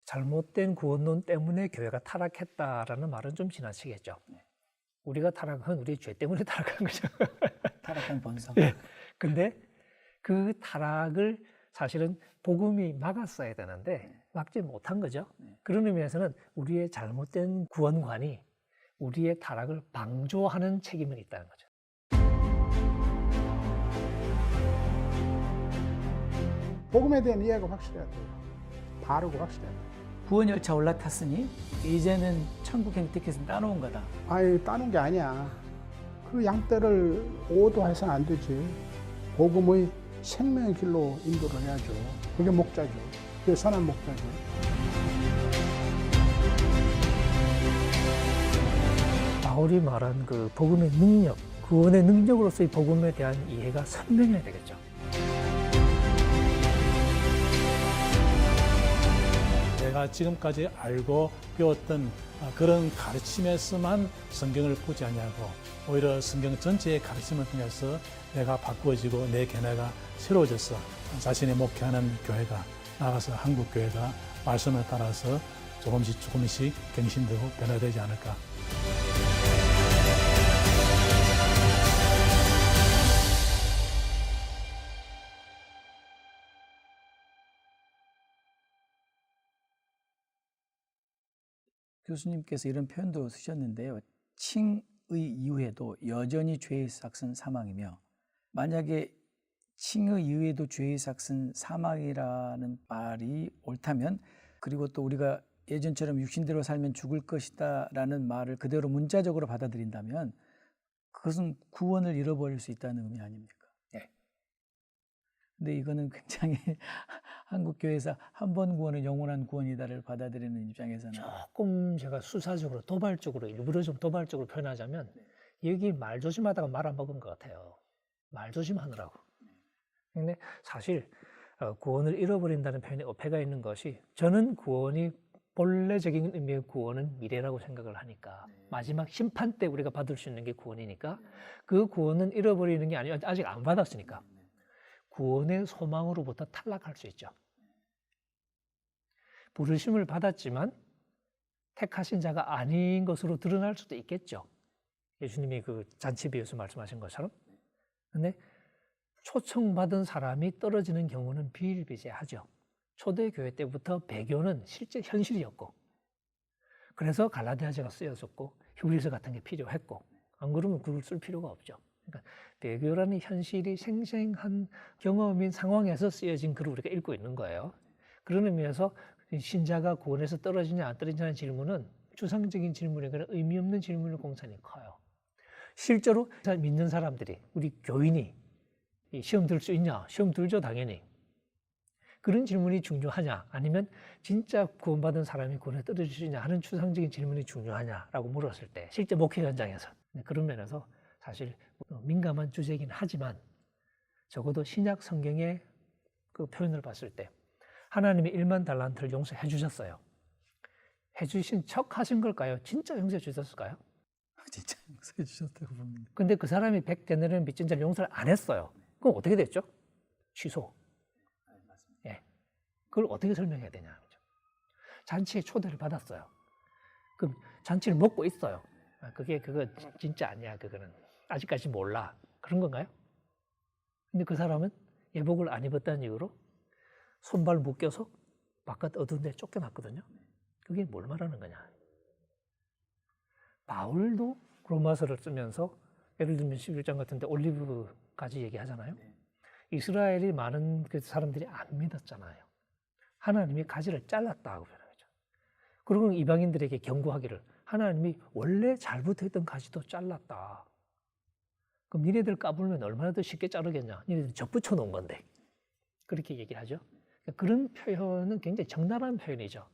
잘못된 구원론 때문에 교회가 타락했다라는 말은 좀 지나치겠죠. 우리가 타락한 우리의 죄 때문에 타락한 거죠. 타락한 본성. 예. 근데 그 타락을 사실은 복음이 막았어야 되는데 막지 못한 거죠. 그런 의미에서는 우리의 잘못된 구원관이 우리의 타락을 방조하는 책임은 있다는 거죠. 복음에 대한 이해가 확실해야 돼요. 바르고 확실해야 돼요. 구원 열차 올라탔으니 이제는 천국 행택해서 따놓은 거다. 아니 따는 게 아니야. 그 양떼를 오도해서는 안 되지. 복음의 생명의 길로 인도를 해야죠. 그게 목자죠. 그게 선한 목자죠. 바울이 말한 그 복음의 능력, 구원의 능력으로서의 복음에 대한 이해가 선명해야 되겠죠. 내가 지금까지 알고 배웠던 그런 가르침에서만 성경을 보지 아니하고 오히려 성경 전체의 가르침을 통해서 내가 바꾸어지고 내 견해가 새로워져서 자신이 목회하는 교회가 나아가서 한국 교회가 말씀을 따라서 조금씩 갱신되고 변화되지 않을까. 교수님께서 이런 표현도 쓰셨는데요. 칭의 이후에도 여전히 죄의 삭은 사망이며, 만약에 칭의 이후에도 죄의 삭은 사망이라는 말이 옳다면, 그리고 또 우리가 예전처럼 육신대로 살면 죽을 것이다 라는 말을 그대로 문자적으로 받아들인다면 그것은 구원을 잃어버릴 수 있다는 의미 아닙니까? 네. 근데 이거는 굉장히 한국 교회에서 한 번 구원은 영원한 구원이다를 받아들이는 입장에서는 조금 제가 수사적으로 도발적으로 일부러 좀 도발적으로 표현하자면 여기 말 조심하다가 말아먹은 것 같아요. 말 조심하느라고. 근데 사실 구원을 잃어버린다는 표현에 어폐가 있는 것이, 저는 구원이 본래적인 의미의 구원은 미래라고 생각을 하니까 마지막 심판 때 우리가 받을 수 있는 게 구원이니까 그 구원은 잃어버리는 게 아니라 아직 안 받았으니까 구원의 소망으로부터 탈락할 수 있죠. 부르심을 받았지만 택하신 자가 아닌 것으로 드러날 수도 있겠죠. 예수님이 그 잔치 비유에서 말씀하신 것처럼. 근데 초청받은 사람이 떨어지는 경우는 비일비재하죠. 초대교회 때부터 배교는 실제 현실이었고, 그래서 갈라디아서가 쓰여졌고 히브리서 같은 게 필요했고, 안 그러면 그걸 쓸 필요가 없죠. 그러니까 배교라는 현실이 생생한 경험인 상황에서 쓰여진 글을 우리가 읽고 있는 거예요. 그런 의미에서 신자가 구원에서 떨어지냐 안 떨어지냐는 질문은 추상적인 질문이거나 의미 없는 질문의 공산이 커요. 실제로 믿는 사람들이, 우리 교인이 시험 들 수 있냐? 시험 들죠, 당연히. 그런 질문이 중요하냐? 아니면 진짜 구원받은 사람이 구원에 떨어질 수 있냐 하는 추상적인 질문이 중요하냐라고 물었을 때, 실제 목회 현장에서 그런 면에서 사실 민감한 주제이긴 하지만 적어도 신약 성경의 그 표현을 봤을 때 하나님이 1만 달란트를 용서해 주셨어요. 해주신 척 하신 걸까요? 진짜 용서해 주셨을까요? 진짜 용서해 주셨다고 봅니다. 근데 그 사람이 100데나리온 빚진 자를 용서를 안 했어요. 그럼 어떻게 됐죠? 취소. 예. 그걸 어떻게 설명해야 되냐. 잔치에 초대를 받았어요. 그럼 잔치를 먹고 있어요. 그거 진짜 아니야. 그거는 아직까지 몰라. 그런 건가요? 근데 그 사람은 예복을 안 입었다는 이유로 손발 묶여서 바깥 어두운 데 쫓겨났거든요. 그게 뭘 말하는 거냐. 바울도 로마서를 쓰면서 예를 들면 11장 같은 데 올리브가지 얘기하잖아요. 이스라엘이 많은 그 사람들이 안 믿었잖아요. 하나님이 가지를 잘랐다고 표현하죠. 그리고 이방인들에게 경고하기를, 하나님이 원래 잘 붙어있던 가지도 잘랐다. 그럼 니네들 까불면 얼마나 더 쉽게 자르겠냐. 니네들 접붙여 놓은 건데. 그렇게 얘기하죠. 그런 표현은 굉장히 적나라한 표현이죠.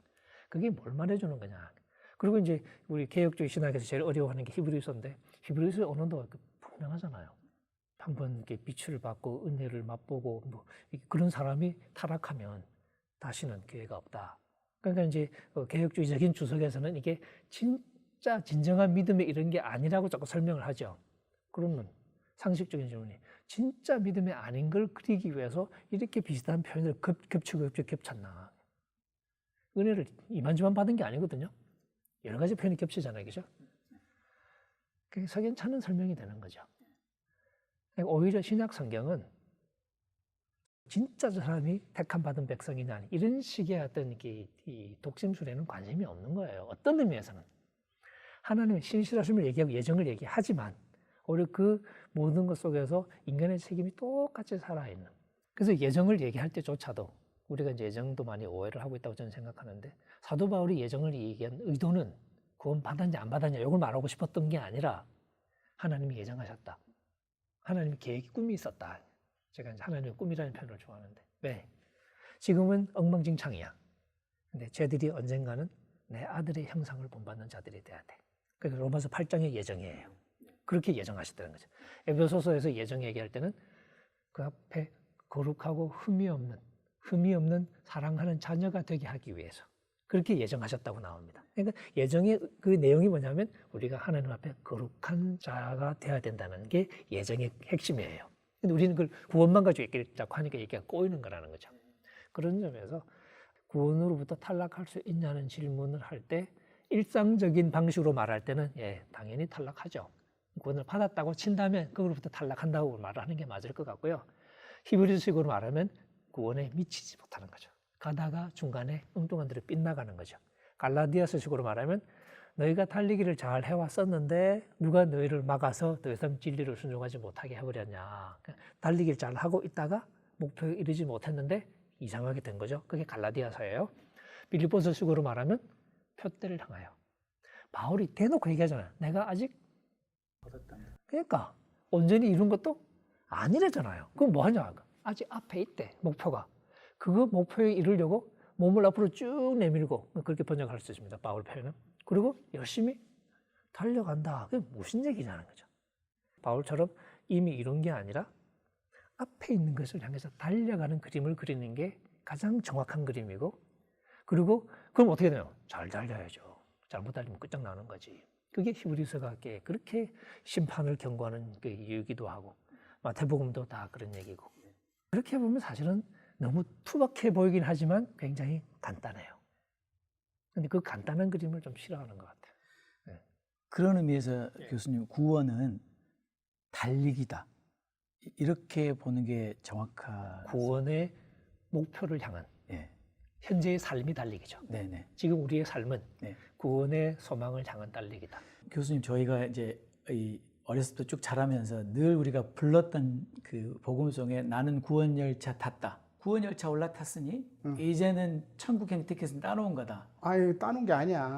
그게 뭘 말해주는 거냐. 그리고 이제 우리 개혁주의 신학에서 제일 어려워하는 게 히브리서인데, 히브리서의 언어도 분명하잖아요. 한번 이렇게 빛을 받고 은혜를 맛보고 뭐 그런 사람이 타락하면 다시는 기회가 없다. 그러니까 이제 개혁주의적인 주석에서는 이게 진짜 진정한 믿음에 이런 게 아니라고 자꾸 설명을 하죠. 그러면 상식적인 질문이, 진짜 믿음이 아닌 걸 그리기 위해서 이렇게 비슷한 표현을 겹쳤나? 은혜를 이만저만 받은 게 아니거든요. 여러 가지 표현이 겹치잖아요. 그죠? 그게 석연찮은 설명이 되는 거죠. 오히려 신약 성경은 진짜 저 사람이 택함 받은 백성이냐 이런 식의 어떤 이 독심술에는 관심이 없는 거예요. 어떤 의미에서는 하나님의 신실하심을 얘기하고 예정을 얘기하지만 오히려 그 모든 것 속에서 인간의 책임이 똑같이 살아있는. 그래서 예정을 얘기할 때조차도 우리가 이제 예정도 많이 오해를 하고 있다고 저는 생각하는데 사도 바울이 예정을 얘기한 의도는 구원 받았냐 안 받았냐 이걸 말하고 싶었던 게 아니라 하나님이 예정하셨다. 하나님의 계획이 꿈이 있었다. 제가 이제 하나님의 꿈이라는 표현을 좋아하는데 왜? 지금은 엉망진창이야. 근데 쟤들이 언젠가는 내 아들의 형상을 본받는 자들이 돼야 돼. 그래서 로마서 8장의 예정이에요. 그렇게 예정하셨다는 거죠. 에베소서에서 예정 얘기할 때는 그 앞에 거룩하고 흠이 없는 사랑하는 자녀가 되게 하기 위해서 그렇게 예정하셨다고 나옵니다. 그러니까 예정의 그 내용이 뭐냐면 우리가 하나님 앞에 거룩한 자가 돼야 된다는 게 예정의 핵심이에요. 근데 우리는 그걸 구원만 가지고 얘기했다고 하니까 얘기가 꼬이는 거라는 거죠. 그런 점에서 구원으로부터 탈락할 수 있냐는 질문을 할 때 일상적인 방식으로 말할 때는 예, 당연히 탈락하죠. 구원을 받았다고 친다면 그거로부터 탈락한다고 말하는 게 맞을 것 같고요. 히브리식으로 말하면 구원에 미치지 못하는 거죠. 가다가 중간에 엉뚱한 데로 빗나가는 거죠. 갈라디아서식으로 말하면 너희가 달리기를 잘 해왔었는데 누가 너희를 막아서 더 이상 진리를 순종하지 못하게 해버렸냐. 달리기를 잘 하고 있다가 목표에 이르지 못했는데 이상하게 된 거죠. 그게 갈라디아서예요. 빌립보서식으로 말하면 표대를 향하여. 바울이 대놓고 얘기하잖아요. 내가 아직 그러니까 온전히 이룬 것도 아니래잖아요. 그럼 뭐 하냐? 아직 앞에 있대, 목표가. 그거 목표에 이르려고 몸을 앞으로 쭉 내밀고 그렇게 번역할 수 있습니다. 바울 표현은. 그리고 열심히 달려간다. 그게 무슨 얘기냐는 거죠. 바울처럼 이미 이룬 게 아니라 앞에 있는 것을 향해서 달려가는 그림을 그리는 게 가장 정확한 그림이고 그리고 그럼 어떻게 되나요? 잘 달려야죠. 잘못 달리면 끝장나는 거지. 그게 히브리서가 그렇게 심판을 경고하는 그 이유이기도 하고 마태복음도 다 그런 얘기고 그렇게 보면 사실은 너무 투박해 보이긴 하지만 굉장히 간단해요. 근데 그 간단한 그림을 좀 싫어하는 것 같아요. 네. 그런 의미에서 교수님 구원은 달리기다. 이렇게 보는 게 정확한 구원의 목표를 향한 예. 현재의 삶이 달리기죠. 네네. 지금 우리의 삶은 네. 구원의 소망을 향한 달리기다. 교수님 저희가 이제 어렸을 때 쭉 자라면서 늘 우리가 불렀던 그 복음송에 나는 구원 열차 탔다. 구원 열차 올라탔으니 이제는 천국 행티켓은 따놓은 거다. 아유, 따는 게 아니야.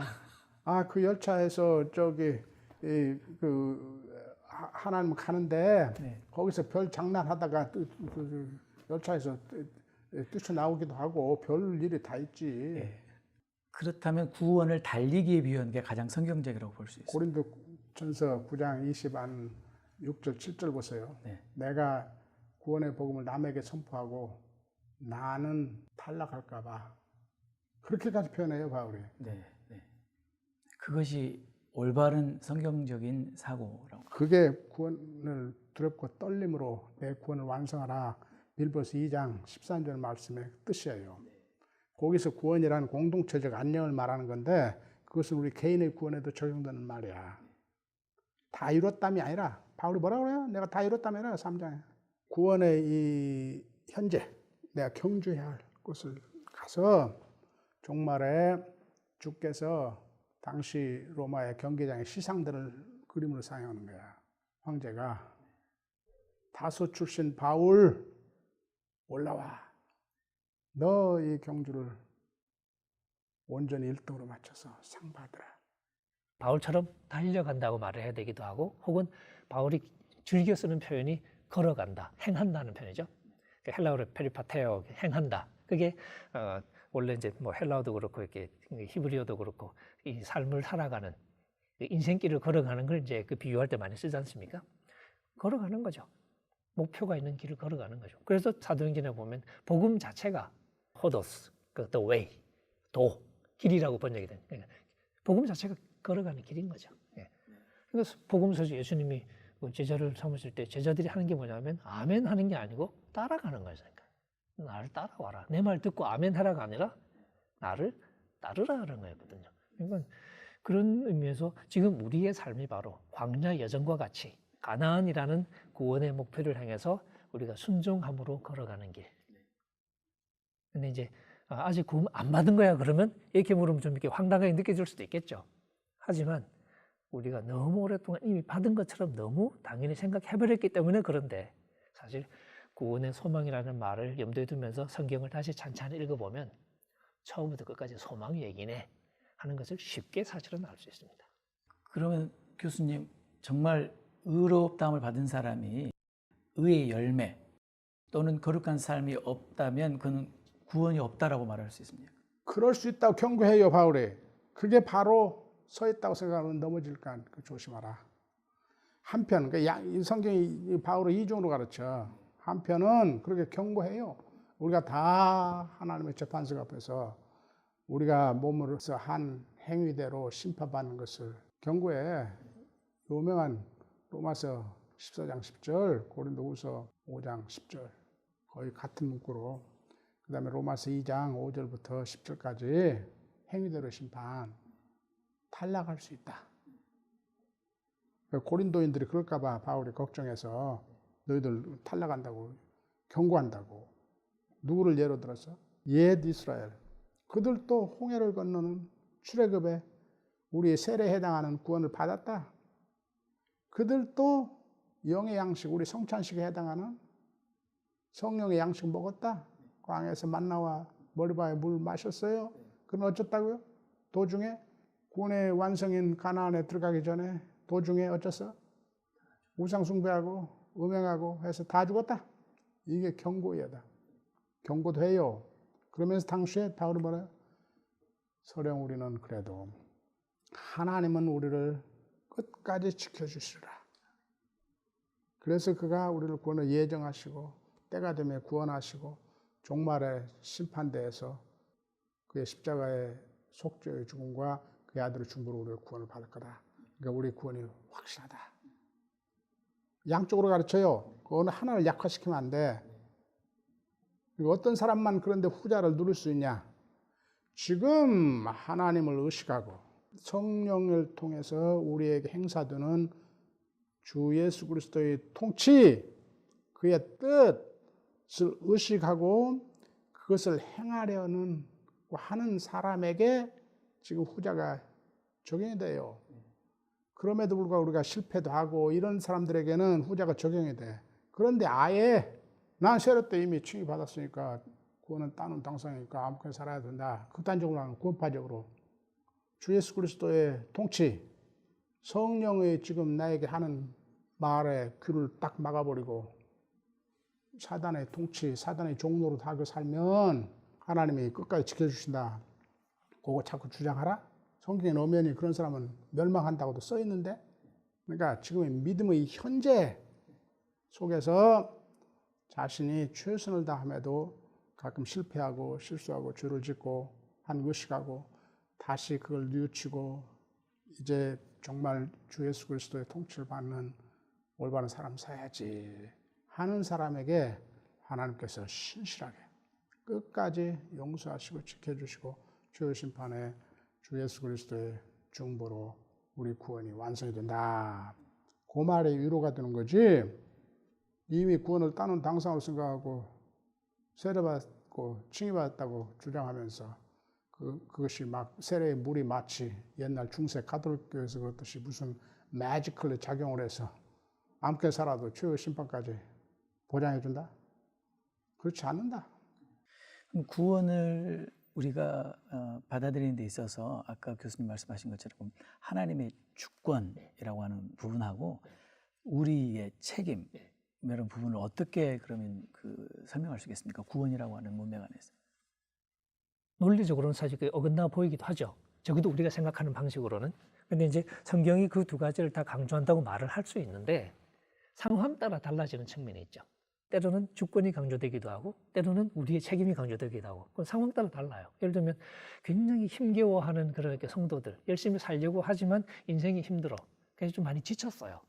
그 열차에서 하나님 가는데 네. 거기서 별 장난하다가 열차에서 뛰쳐나오기도 하고 별 일이 다 있지. 예. 그렇다면 구원을 달리기에 비유하는 게 가장 성경적이라고 볼 수 있어요. 고린도전서 9장 20한 6절 7절 보세요. 네. 내가 구원의 복음을 남에게 선포하고 나는 탈락할까 봐. 그렇게까지 표현해요, 바울이. 네, 네. 그것이 올바른 성경적인 사고라고. 그게 구원을 두렵고 떨림으로 내 구원을 완성하라. 빌보서 2장 13절 말씀의 뜻이에요. 거기서 구원이라는 공동체적 안녕을 말하는 건데 그것은 우리 개인의 구원에도 적용되는 말이야. 다 이뤘담이 아니라 바울이 뭐라고 그래요? 내가 다 이뤘다며 3장에. 구원의 이 현재 내가 경주해야 할 곳을 가서 종말에 주께서 당시 로마의 경기장의 시상들을 그림으로 사용하는 거야. 황제가 다소 출신 바울 올라와. 너 이 경주를 온전히 1등으로 맞춰서 상 받으라. 바울처럼 달려간다고 말을 해야 되기도 하고 혹은 바울이 즐겨 쓰는 표현이 걸어간다, 행한다는 표현이죠. 헬라어로 페리파테오, 행한다. 그게 원래 이제 뭐 헬라어도 그렇고 이렇게 히브리어도 그렇고 이 삶을 살아가는 인생길을 걸어가는 걸 이제 그 비유할 때 많이 쓰지 않습니까? 걸어가는 거죠. 목표가 있는 길을 걸어가는 거죠. 그래서 사도행전에 보면 복음 자체가 호도스, the way, 도, 길이라고 번역이 된. 그러니까 복음 자체가 걸어가는 길인 거죠. 그래서 복음서에서 예수님이 제자를 삼으실 때 제자들이 하는 게 뭐냐면 아멘 하는 게 아니고 따라가는 거예요. 그러니까 나를 따라와라. 내 말 듣고 아멘 하라가 아니라 나를 따르라는 거였거든요. 그러니까 그런 의미에서 지금 우리의 삶이 바로 광야 여정과 같이 가나안이라는 구원의 목표를 향해서 우리가 순종함으로 걸어가는 길. 근데 이제 아직 구원 안 받은 거야 그러면 이렇게 물으면 좀 이렇게 황당하게 느껴질 수도 있겠죠. 하지만 우리가 너무 오랫동안 이미 받은 것처럼 너무 당연히 생각해버렸기 때문에 그런데 사실 구원의 소망이라는 말을 염두에 두면서 성경을 다시 찬찬히 읽어보면 처음부터 끝까지 소망 얘기네 하는 것을 쉽게 사실은 알 수 있습니다. 그러면 교수님, 정말 의롭다함을 받은 사람이 의의 열매 또는 거룩한 삶이 없다면 그는 구원이 없다라고 말할 수 있습니까? 그럴 수 있다고 경고해요, 바울이. 그게 바로 서 있다고 생각하면 넘어질까 조심하라. 한편 이 성경이 바울을 이중으로 가르쳐. 한편은 그렇게 경고해요. 우리가 다 하나님의 재판석 앞에서 우리가 몸으로서 한 행위대로 심판받는 것을 경고해. 유명한 로마서 14장 10절, 고린도후서 5장 10절 거의 같은 문구로, 그 다음에 로마서 2장 5절부터 10절까지 행위대로 심판, 탈락할 수 있다. 고린도인들이 그럴까 봐 바울이 걱정해서 너희들 탈락한다고 경고한다고. 누구를 예로 들어서? 옛 이스라엘. 그들도 홍해를 건너는 출애굽에 우리의 세례에 해당하는 구원을 받았다. 그들도 영의 양식, 우리 성찬식에 해당하는 성령의 양식 먹었다. 광야에서 만나와 머리바에 물 마셨어요. 그건 어쩌다고요? 도중에 구원의 완성인 가나안에 들어가기 전에 도중에 어쩌어? 우상 숭배하고 음행하고 해서 다 죽었다. 이게 경고이다. 경고도 해요. 그러면서 당시에 바울이 뭐래요? 서령 우리는 그래도 하나님은 우리를 끝까지 지켜주시리라. 그래서 그가 우리를 구원을 예정하시고 때가 되면 구원하시고 종말의 심판대에서 그의 십자가의 속죄의 죽음과 그의 아들의 중보로 우리의 구원을 받을 거다. 그러니까 우리의 구원이 확실하다. 양쪽으로 가르쳐요. 어느 하나를 약화시키면 안 돼. 어떤 사람만 그런데 후자를 누릴 수 있냐? 지금 하나님을 의식하고 성령을 통해서 우리에게 행사되는 주 예수 그리스도의 통치, 그의 뜻을 의식하고 그것을 행하려는 하는 사람에게 지금 후자가 적용이 돼요. 그럼에도 불구하고 우리가 실패도 하고 이런 사람들에게는 후자가 적용이 돼. 그런데 아예 난 세례 때 이미 칭의 받았으니까 구원은 따놓은 당상이니까 아무거나 살아야 된다. 극단적으로 하는 구원파적으로 주 예수 그리스도의 통치, 성령의 지금 나에게 하는 말에 귀를 딱 막아버리고 사단의 통치, 사단의 종로로 다 살면 하나님이 끝까지 지켜주신다. 그거 자꾸 주장하라? 성경에 엄연히 그런 사람은 멸망한다고도 써 있는데, 그러니까 지금의 믿음의 현재 속에서 자신이 최선을 다함에도 가끔 실패하고 실수하고 죄를 짓고 한 의식하고 다시 그걸 뉘우치고 이제 정말 주 예수 그리스도의 통치를 받는 올바른 삶 살아야지 하는 사람에게 하나님께서 신실하게 끝까지 용서하시고 지켜주시고 죄의 심판에 주 예수 그리스도의 중보로 우리 구원이 완성이 된다. 그 말에 위로가 되는 거지. 이미 구원을 따놓은 당상으로 생각하고 세례받고 칭의받았다고 주장하면서 그것이 막 세례의 물이 마치 옛날 중세 가톨릭 교회에서 그렇듯이 무슨 매지컬리 작용을 해서 아무렇게 살아도 최후의 심판까지 보장해준다? 그렇지 않는다. 그럼 구원을 우리가 받아들이는 데 있어서 아까 교수님 말씀하신 것처럼 하나님의 주권이라고 하는 부분하고 우리의 책임 이런 부분을 어떻게 그러면 설명할 수 있겠습니까? 구원이라고 하는 문맥 안에서. 논리적으로는 사실 어긋나 보이기도 하죠. 적어도 우리가 생각하는 방식으로는. 근데 이제 성경이 그 두 가지를 다 강조한다고 말을 할 수 있는데 상황 따라 달라지는 측면이 있죠. 때로는 주권이 강조되기도 하고 때로는 우리의 책임이 강조되기도 하고 그건 상황 따라 달라요. 예를 들면 굉장히 힘겨워하는 그런 성도들, 열심히 살려고 하지만 인생이 힘들어. 그래서 좀 많이 지쳤어요.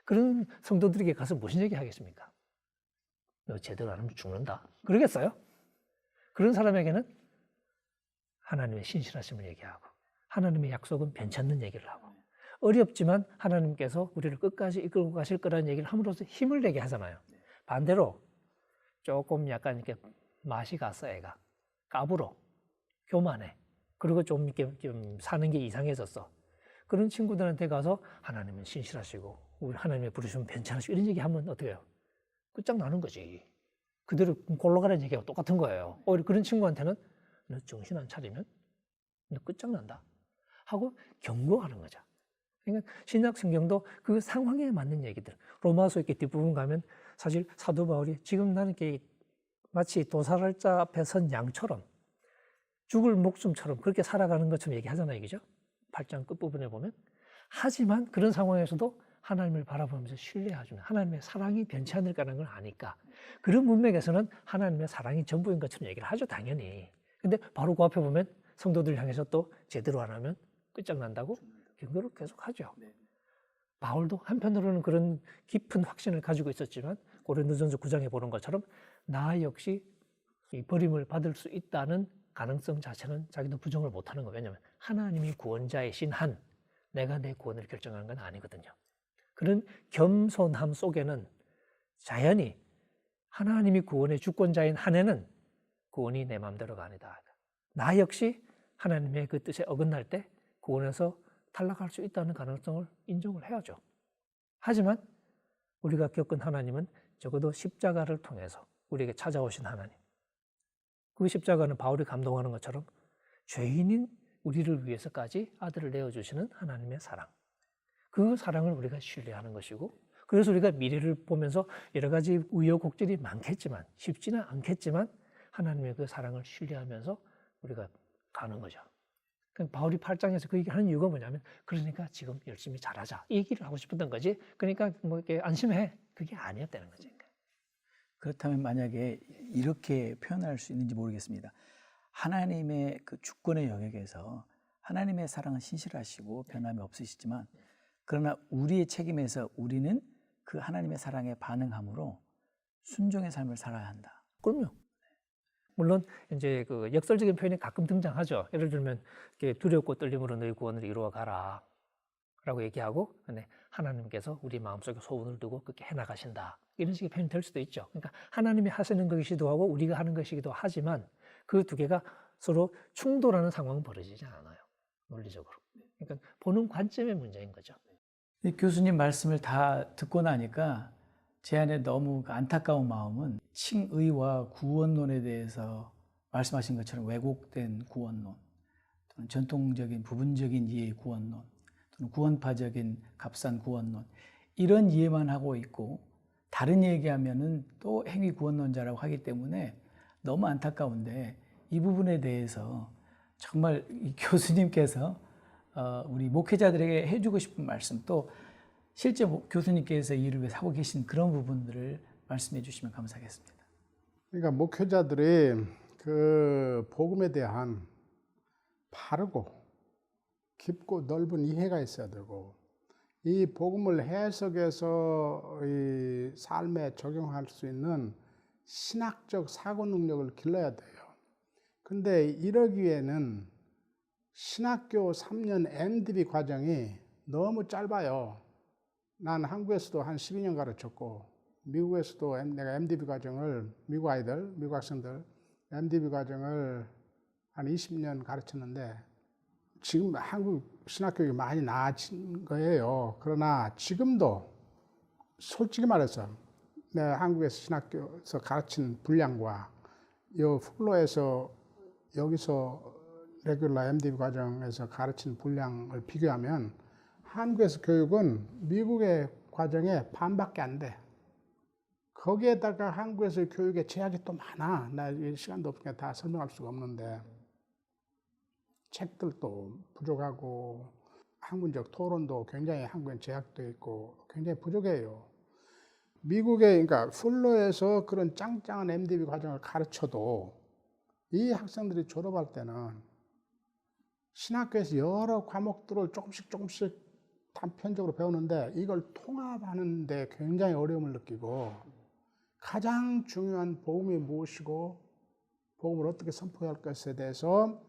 그런 성도들에게 가서 무슨 얘기 하겠습니까? 너 제대로 안 하면 죽는다. 그러겠어요? 그런 사람에게는 하나님의 신실하심을 얘기하고 하나님의 약속은 변치 않는 얘기를 하고 어렵지만 하나님께서 우리를 끝까지 이끌고 가실 거라는 얘기를 함으로써 힘을 내게 하잖아요. 반대로 조금 약간 이렇게 맛이 갔어, 애가. 까불어. 교만해. 그리고 좀 이렇게 좀 사는 게 이상해졌어. 그런 친구들한테 가서 하나님은 신실하시고 우리 하나님의 부르시면 괜찮으시고 이런 얘기 하면 어떻게 해요? 끝장나는 거지. 그대로 골로 가라는 얘기하고 똑같은 거예요. 오히려 그런 친구한테는 너 정신 안 차리면 너 끝장난다 하고 경고하는 거죠. 그러니까 신약 성경도 그 상황에 맞는 얘기들. 로마서 이렇게 뒷부분 가면 사실 사도 바울이 지금 나는 이렇게 마치 도살자 앞에 선 양처럼 죽을 목숨처럼 그렇게 살아가는 것처럼 얘기하잖아요. 그죠? 8장 끝부분에 보면. 하지만 그런 상황에서도 하나님을 바라보면서 신뢰해주는 하나님의 사랑이 변치 않을 거라는 걸 아니까 그런 문맥에서는 하나님의 사랑이 전부인 것처럼 얘기를 하죠. 당연히. 근데 바로 그 앞에 보면 성도들 향해서 또 제대로 안 하면 끝장난다고 경고를 계속 하죠. 바울도 한편으로는 그런 깊은 확신을 가지고 있었지만 고린도전서 9장에 보는 것처럼 나 역시 이 버림을 받을 수 있다는 가능성 자체는 자기도 부정을 못하는 거예요. 왜냐하면 하나님이 구원자이신 한 내가 내 구원을 결정하는 건 아니거든요. 그런 겸손함 속에는 자연히 하나님이 구원의 주권자인 한에는 구원이 내 마음대로가 아니다. 나 역시 하나님의 그 뜻에 어긋날 때 구원에서 탈락할 수 있다는 가능성을 인정을 해야죠. 하지만 우리가 겪은 하나님은 적어도 십자가를 통해서 우리에게 찾아오신 하나님. 그 십자가는 바울이 감동하는 것처럼 죄인인 우리를 위해서까지 아들을 내어주시는 하나님의 사랑. 그 사랑을 우리가 신뢰하는 것이고 그래서 우리가 미래를 보면서 여러 가지 우여곡절이 많겠지만 쉽지는 않겠지만 하나님의 그 사랑을 신뢰하면서 우리가 가는 거죠. 그러니까 바울이 8장에서 그 얘기를 하는 이유가 뭐냐면 그러니까 지금 열심히 잘하자 이 얘기를 하고 싶었던 거지. 그러니까 뭐 이렇게 안심해 그게 아니었다는 거지. 그렇다면 만약에 이렇게 표현할 수 있는지 모르겠습니다. 하나님의 그 주권의 영역에서 하나님의 사랑은 신실하시고 변함이 없으시지만 그러나 우리의 책임에서 우리는 그 하나님의 사랑에 반응함으로 순종의 삶을 살아야 한다. 그럼요. 물론 이제 그 역설적인 표현이 가끔 등장하죠. 예를 들면 두렵고 떨림으로 너희 구원을 이루어 가라라고 얘기하고, 근데 하나님께서 우리 마음속에 소원을 두고 그렇게 해나가신다. 이런 식의 표현이 될 수도 있죠. 그러니까 하나님이 하시는 것이기도 하고 우리가 하는 것이기도 하지만 그 두 개가 서로 충돌하는 상황은 벌어지지 않아요. 논리적으로. 그러니까 보는 관점의 문제인 거죠. 교수님 말씀을 다 듣고 나니까 제 안에 너무 안타까운 마음은 칭의와 구원론에 대해서 말씀하신 것처럼 왜곡된 구원론, 또는 전통적인 부분적인 이해의 구원론, 또는 구원파적인 값싼 구원론 이런 이해만 하고 있고 다른 얘기하면은 또 행위 구원론자라고 하기 때문에 너무 안타까운데 이 부분에 대해서 정말 이 교수님께서 우리 목회자들에게 해주고 싶은 말씀 또 실제 교수님께서 이 일을 위해서 하고 계신 그런 부분들을 말씀해 주시면 감사하겠습니다. 그러니까 목회자들이 그 복음에 대한 바르고 깊고 넓은 이해가 있어야 되고 이 복음을 해석해서 이 삶에 적용할 수 있는 신학적 사고 능력을 길러야 돼요. 근데 이러기 위해는 신학교 3년 MDB 과정이 너무 짧아요. 난 한국에서도 한 12년 가르쳤고 미국에서도 내가 MDB 과정을 미국 아이들, 미국 학생들 MDB 과정을 한 20년 가르쳤는데 지금 한국 신학교육이 많이 나아진 거예요. 그러나 지금도 솔직히 말해서 내가 한국에서 신학교에서 가르친 분량과 이 플로에서 여기서 레귤러 MDB 과정에서 가르친 분량을 비교하면 한국에서 교육은 미국의 과정의 반밖에 안 돼. 거기에다가 한국에서 교육의 제약이 또 많아. 나 시간도 없으니까 다 설명할 수가 없는데 책들도 부족하고 학문적 토론도 굉장히 한국엔 제약되어 있고 굉장히 부족해요. 미국의 그러니까 플로에서 그런 짱짱한 MDB 과정을 가르쳐도 이 학생들이 졸업할 때는 신학교에서 여러 과목들을 조금씩 단편적으로 배우는데 이걸 통합하는 데 굉장히 어려움을 느끼고 가장 중요한 복음이 무엇이고 복음을 어떻게 선포할 것에 대해서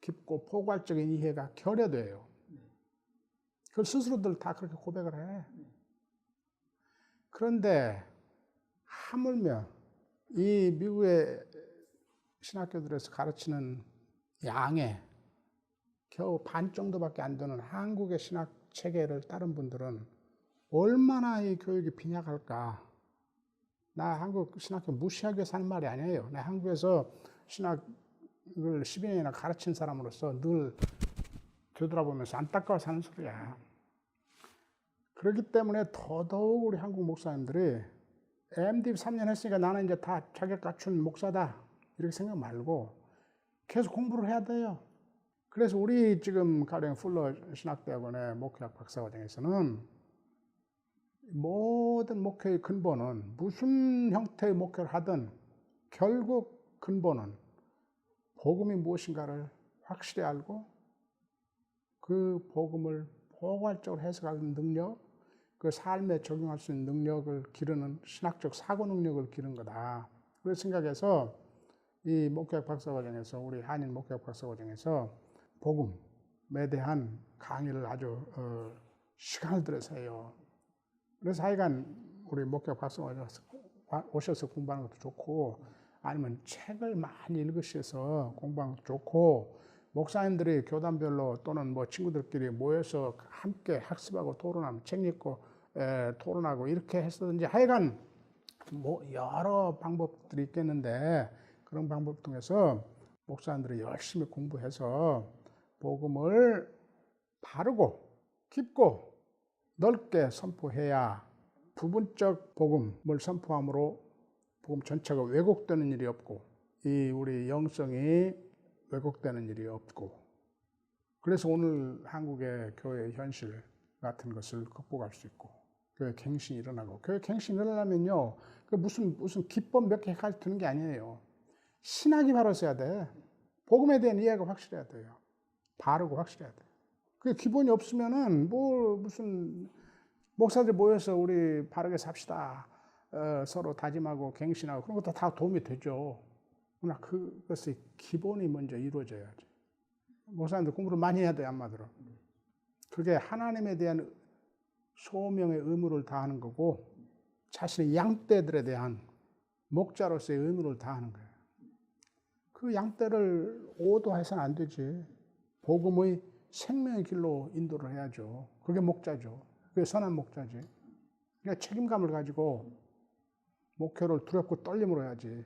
깊고 포괄적인 이해가 결여돼요. 그 스스로들 다 그렇게 고백을 해. 그런데 하물며 이 미국의 신학교들에서 가르치는 양의 겨우 반 정도밖에 안 되는 한국의 신학 체계를 따른 분들은 얼마나 이 교육이 빈약할까. 나 한국 신학교 무시하기 위해서 하는 말이 아니에요. 나 한국에서 신학을 10년이나 가르친 사람으로서 늘 되돌아보면서 안타까워서 하는 소리야. 그렇기 때문에 더더욱 우리 한국 목사님들이 MD 3년 했으니까 나는 이제 다 자격 갖춘 목사다 이렇게 생각 말고 계속 공부를 해야 돼요. 그래서 우리 지금 가령 풀러 신학대학원의 목회학 박사과정에서는 모든 목회의 근본은 무슨 형태의 목회를 하든 결국 근본은 복음이 무엇인가를 확실히 알고 그 복음을 포괄적으로 해석하는 능력, 그 삶에 적용할 수 있는 능력을 기르는 신학적 사고 능력을 기르는 거다. 그런 생각해서 이 목회학 박사과정에서 우리 한인 목회학 박사과정에서 복음에 대한 강의를 아주 시간을 들여서 해요. 그래서 하여간 우리 목회학 박사과정 오셔서 공부하는 것도 좋고 아니면 책을 많이 읽으셔서 공부하는 것도 좋고 목사님들이 교단별로 또는 뭐 친구들끼리 모여서 함께 학습하고 토론하면 책 읽고 토론하고 이렇게 했었는지 하여간 뭐 여러 방법들이 있겠는데 그런 방법 통해서 목사님들이 열심히 공부해서 복음을 바르고 깊고 넓게 선포해야 부분적 복음을 선포함으로 복음 전체가 왜곡되는 일이 없고 이 우리 영성이 왜곡되는 일이 없고 그래서 오늘 한국의 교회의 현실 같은 것을 극복할 수 있고 교회 갱신이 일어나고 교회 갱신이 일어나면요 그 무슨 기법 몇 개 가지고 게 아니에요. 신학이 바로 써야 돼. 복음에 대한 이해가 확실해야 돼요. 바르고 확실해야 돼. 그 기본이 없으면은 뭐 무슨 목사들 모여서 우리 바르게 삽시다. 서로 다짐하고 갱신하고 그런 것도 다 도움이 되죠. 그러나 그것의 기본이 먼저 이루어져야지. 목사님들 공부를 많이 해야 돼요, 한마디로. 그게 하나님에 대한 소명의 의무를 다하는 거고 자신의 양떼들에 대한 목자로서의 의무를 다하는 거예요. 그 양떼를 오도해서는 안 되지. 복음의 생명의 길로 인도를 해야죠. 그게 목자죠. 그게 선한 목자지. 그러니까 책임감을 가지고 목회를 두렵고 떨림으로 해야지.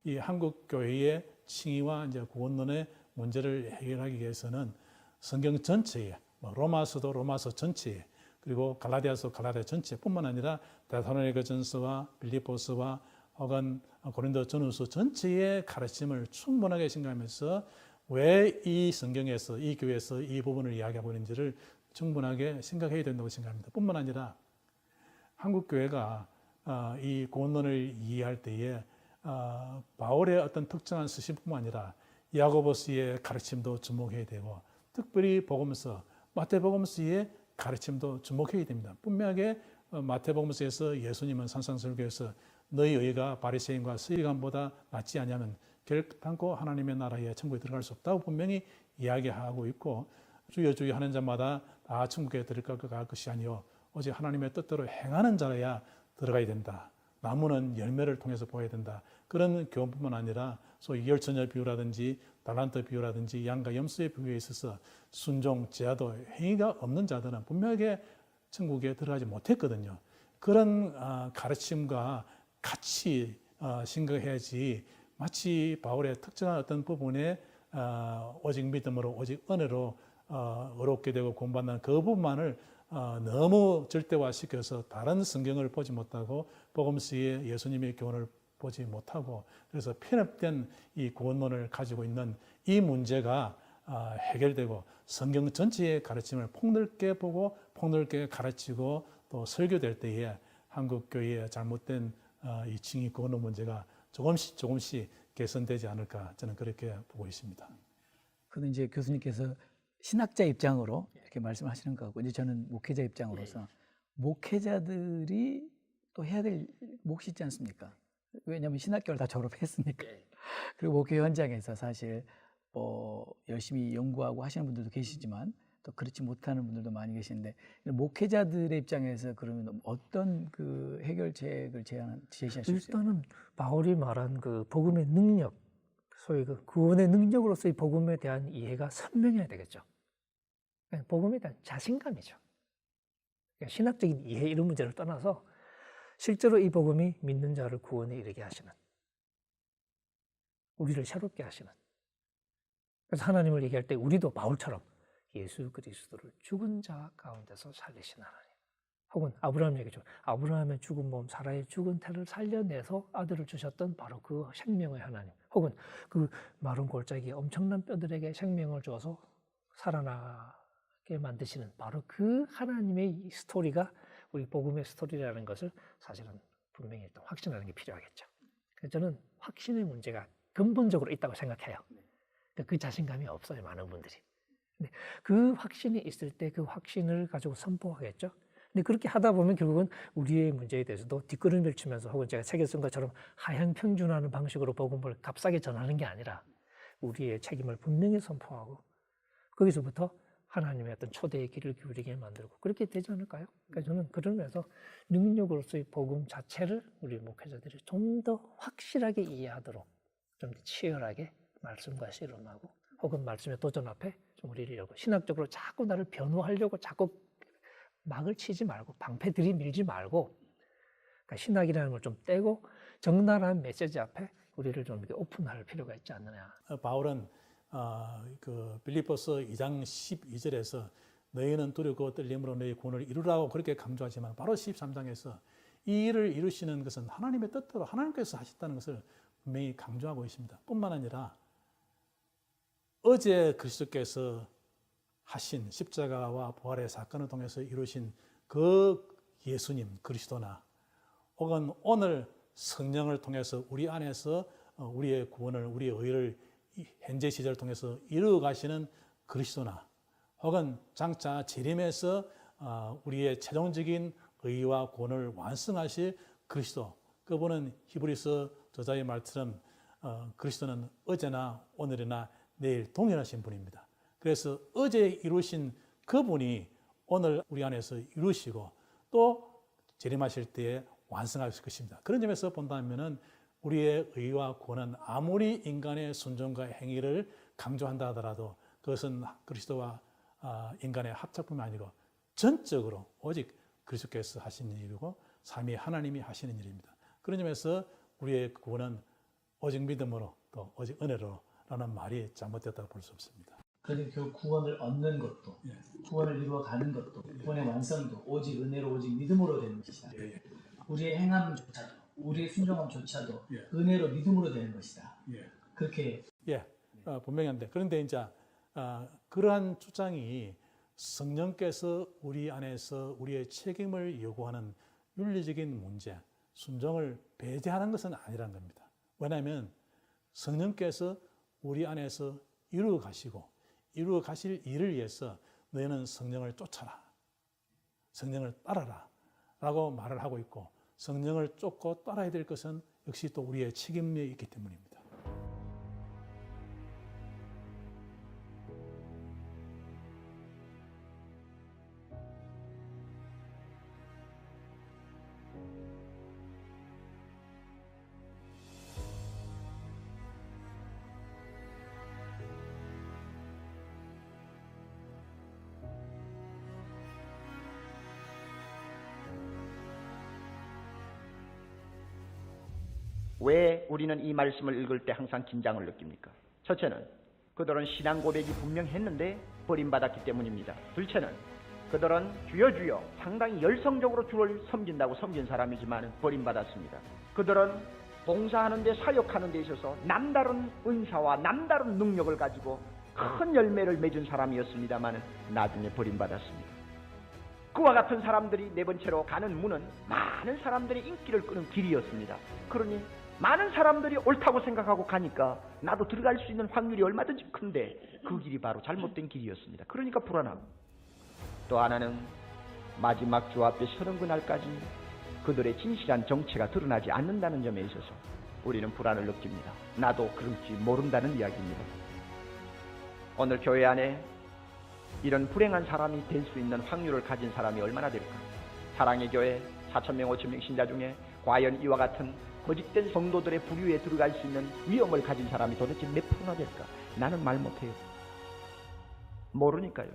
이 한국 교회의 칭의와 이제 구원론의 문제를 해결하기 위해서는 성경 전체에, 로마서도 로마서 전체에, 그리고 갈라디아서 갈라디아 전체뿐만 아니라 데살로니가전서와 빌립보서와 혹은 고린도 전후서 전체의 가르침을 충분하게 생각하면서 왜 이 성경에서 이 교회에서 이 부분을 이야기하고 있는지를 충분하게 생각해야 된다고 생각합니다. 뿐만 아니라 한국 교회가 이 구원론을 이해할 때에 바울의 어떤 특정한 서신뿐만 아니라 야고보서의 가르침도 주목해야 되고 특별히 복음서 마태복음서의 가르침도 주목해야 됩니다. 분명하게 마태복음서에서 예수님은 산상설교에서 너희 의가 바리새인과 서기관보다 낫지 않냐면 결단코 하나님의 나라에 천국에 들어갈 수 없다고 분명히 이야기하고 있고 주여 주여 하는 자마다 다 천국에 들어갈 것이 아니요 오직 하나님의 뜻대로 행하는 자라야 들어가야 된다. 나무는 열매를 통해서 보아야 된다. 그런 교훈뿐만 아니라 소위 열처녀 비유라든지 달란트 비유라든지 양과 염소의 비유에 있어서 순종, 제하도, 행위가 없는 자들은 분명하게 천국에 들어가지 못했거든요. 그런 가르침과 같이 생각해야지 마치 바울의 특정한 어떤 부분에 오직 믿음으로 오직 은혜로 어렵게 되고 공부한다는 그 부분만을 너무 절대화시켜서 다른 성경을 보지 못하고 복음서의 예수님의 교훈을 보지 못하고 그래서 편협된 이 구원론을 가지고 있는 이 문제가 해결되고 성경 전체의 가르침을 폭넓게 보고 폭넓게 가르치고 또 설교될 때에 한국 교회의 잘못된 이 칭의 구원론 문제가 조금씩 개선되지 않을까 저는 그렇게 보고 있습니다. 그는 이제 교수님께서 신학자 입장으로 이렇게 말씀하시는 거고 이제 저는 목회자 입장으로서 목회자들이 또 해야 될 몫이 있지 않습니까? 왜냐하면 신학교를 다 졸업했으니까. 그리고 목회 현장에서 사실 열심히 연구하고 하시는 분들도 계시지만 또 그렇지 못하는 분들도 많이 계시는데 목회자들의 입장에서 그러면 어떤 그 해결책을 제시하실 수 있어요? 일단은 바울이 말한 그 복음의 능력, 소위 그 구원의 능력으로서의 복음에 대한 이해가 선명해야 되겠죠. 그러니까 복음에 대한 자신감이죠. 그러니까 신학적인 이해 이런 문제를 떠나서 실제로 이 복음이 믿는 자를 구원에 이르게 하시는, 우리를 새롭게 하시는. 그래서 하나님을 얘기할 때 우리도 바울처럼 예수 그리스도를 죽은 자 가운데서 살리신 하나님. 혹은 아브라함 얘기죠. 아브라함의 죽은 몸, 사라의 죽은 태를 살려내서 아들을 주셨던 바로 그 생명의 하나님. 혹은 그 마른 골짜기에 엄청난 뼈들에게 생명을 주어서 살아나게 만드시는 바로 그 하나님의 스토리가 우리 복음의 스토리라는 것을 사실은 분명히 일단 확신하는 게 필요하겠죠. 그래서 저는 확신의 문제가 근본적으로 있다고 생각해요. 그러니까 그 자신감이 없어요, 많은 분들이. 근데 그 확신이 있을 때 그 확신을 가지고 선포하겠죠. 근데 그렇게 하다 보면 결국은 우리의 문제에 대해서도 뒷걸음질 치면서, 혹은 제가 책에 쓴 것처럼 하향 평준하는 방식으로 복음을 값싸게 전하는 게 아니라 우리의 책임을 분명히 선포하고 거기서부터 하나님의 어떤 초대의 길을 기울이게 만들고 그렇게 되지 않을까요? 그러니까 저는 그러면서 능력으로서의 복음 자체를 우리 목회자들이 좀 더 확실하게 이해하도록 좀 더 치열하게 말씀과 씨름하고, 혹은 말씀의 도전 앞에 좀 우리를 열고, 신학적으로 자꾸 나를 변호하려고 자꾸 막을 치지 말고 방패 들이밀지 말고, 그러니까 신학이라는 걸 좀 떼고 적나라한 메시지 앞에 우리를 좀 이렇게 오픈할 필요가 있지 않느냐. 바울은 그 빌립보서 2장 12절에서 너희는 두렵고 떨림으로 너희 구원을 이루라고 그렇게 강조하지만 바로 13장에서 이 일을 이루시는 것은 하나님의 뜻대로 하나님께서 하셨다는 것을 분명히 강조하고 있습니다. 뿐만 아니라 어제 그리스도께서 하신 십자가와 부활의 사건을 통해서 이루신 그 예수님 그리스도나, 혹은 오늘 성령을 통해서 우리 안에서 우리의 구원을, 우리의 의를 현재 시절을 통해서 이루어 가시는 그리스도나, 혹은 장차 재림에서 우리의 최종적인 의와 구원을 완성하실 그리스도, 그분은 히브리서 저자의 말처럼 그리스도는 어제나 오늘이나 내일 동일하신 분입니다. 그래서 어제 이루신 그분이 오늘 우리 안에서 이루시고 또 재림하실 때에 완성하실 것입니다. 그런 점에서 본다면 우리의 의와 구원은 아무리 인간의 순종과 행위를 강조한다 하더라도 그것은 그리스도와 인간의 합작품이 아니고 전적으로 오직 그리스도께서 하시는 일이고 삼위 하나님이 하시는 일입니다. 그런 점에서 우리의 구원은 오직 믿음으로 또 오직 은혜로라는 말이 잘못됐다고 볼 수 없습니다. 그런데 그 구원을 얻는 것도, 구원을 이루어가는 것도, 구원의 완성도 오직 은혜로, 오직 믿음으로 되는 것이다. 우리의 행함조차도, 우리의 순종함조차도 은혜로, 믿음으로 되는 것이다. 그렇게 분명히 한데, 그런데 이제 그러한 주장이 성령께서 우리 안에서 우리의 책임을 요구하는 윤리적인 문제, 순종을 배제하는 것은 아니라는 겁니다. 왜냐하면 성령께서 우리 안에서 이루어 가시고 이루어 가실 일을 위해서 너희는 성령을 쫓아라, 성령을 따라라 라고 말을 하고 있고, 성령을 쫓고 따라야 될 것은 역시 또 우리의 책임에 있기 때문입니다. 왜 우리는 이 말씀을 읽을 때 항상 긴장을 느낍니까? 첫째는 그들은 신앙 고백이 분명했는데 버림받았기 때문입니다. 둘째는 그들은 주여 주여 상당히 열성적으로 주를 섬긴다고 섬긴 사람이지만 버림받았습니다. 그들은 봉사하는 데, 사역하는 데 있어서 남다른 은사와 남다른 능력을 가지고 큰 열매를 맺은 사람이었습니다만 나중에 버림받았습니다. 그와 같은 사람들이 네 번째로 가는 문은 많은 사람들의 인기를 끄는 길이었습니다. 그러니 많은 사람들이 옳다고 생각하고 가니까 나도 들어갈 수 있는 확률이 얼마든지 큰데 그 길이 바로 잘못된 길이었습니다. 그러니까 불안하고, 또 하나는 마지막 주 앞에 서는 그날까지 그들의 진실한 정체가 드러나지 않는다는 점에 있어서 우리는 불안을 느낍니다. 나도 그럴지 모른다는 이야기입니다. 오늘 교회 안에 이런 불행한 사람이 될 수 있는 확률을 가진 사람이 얼마나 될까? 사랑의 교회 4,000명, 5,000명 신자 중에 과연 이와 같은 거짓된 성도들의 부류에 들어갈 수 있는 위험을 가진 사람이 도대체 몇 프로나 될까? 나는 말 못해요. 모르니까요.